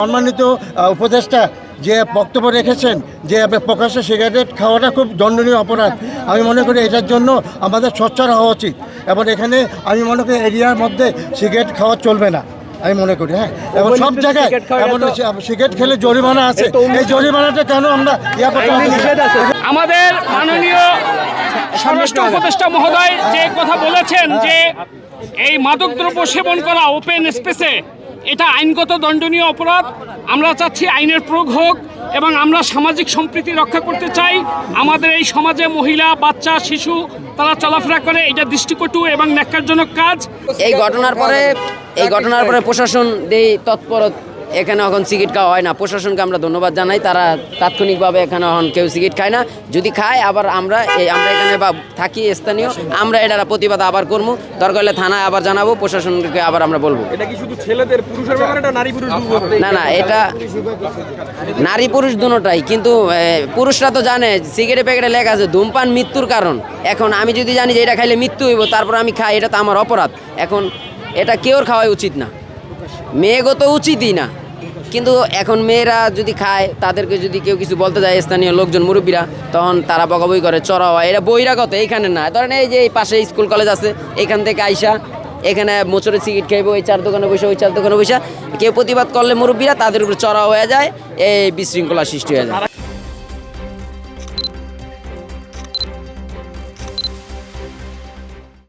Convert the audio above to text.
সম্মানিত উপদেষ্টা যে বক্তব্য রেখেছেন যে প্রকাশ্যে সিগারেট খাওয়াটা খুব দণ্ডনীয় অপরাধ। আমি মনে করি এটার জন্য আমাদের সোচ্চার হওয়া উচিত এবং এখানে আমি মনে করি এরিয়ার মধ্যে সিগারেট খাওয়া চলবে না আমি মনে করি। হ্যাঁ, এবং সব জায়গায় এমন সিগারেট খেলে জরিমানা আছে, এই জরিমানাটা কেন আমরা আমাদের মাননীয় স্বরাষ্ট্র উপদেষ্টা মহোদয় যে কথা বলেছেন যে এই মাদকদ্রব্য সেবন করা ওপেন স্পেসে এটা আইনগত দণ্ডনীয় অপরাধ। আমরা চাচ্ছি আইনের প্রয়োগ হোক এবং আমরা সামাজিক সম্প্রীতি রক্ষা করতে চাই। আমাদের এই সমাজে মহিলা, বাচ্চা, শিশু তারা চলাফেরা করে, এটা দৃষ্টিকটু এবং ন্যাক্কারজনক কাজ। এই ঘটনার পরে প্রশাসন তৎপর এখানে এখন সিগারেট খাওয়া হয় না। প্রশাসনকে আমরা ধন্যবাদ জানাই, তারা তাৎক্ষণিকভাবে এখানে এখন কেউ সিগারেট খায় না। যদি খায় আবার আমরা এখানে বা থাকি স্থানীয়, আমরা এটার প্রতিবাদ আবার করবো, দরকার হলে থানায় আবার জানাবো, প্রশাসনকে আবার আমরা বলবো। এটা কি শুধু ছেলেদের, পুরুষের ব্যাপারে না নারী পুরুষ না, এটা নারী পুরুষ দুটোটাই। কিন্তু পুরুষরা তো জানে সিগারেট প্যাকেটে লেখা আছে ধূমপান মৃত্যুর কারণ। এখন আমি যদি জানি যে এটা খাইলে মৃত্যু হইব, তারপর আমি খাই, এটা তো আমার অপরাধ। এখন এটা কেউর খাওয়াই উচিত না, মেয়েগো তো উচিতই না। কিন্তু এখন মেয়েরা যদি খায়, তাদেরকে যদি কেউ কিছু বলতে যায়, স্থানীয় লোকজন, মুরব্বীরা, তখন তারা বকাবকি করে, চড়া হয়। এটা বহিরাগত, এইখানে না। ধরেন এই যে এই পাশে স্কুল কলেজ আছে, এখান থেকে আইসা এখানে মোচরে সিগারেট খাইব, ওই চার দোকানে বসে, ওই চার দোকানে বসে কেউ প্রতিবাদ করলে মুরব্বীরা তাদের উপরে চড়া হয়ে যায়, এই বিশৃঙ্খলা সৃষ্টি হয়ে যায়।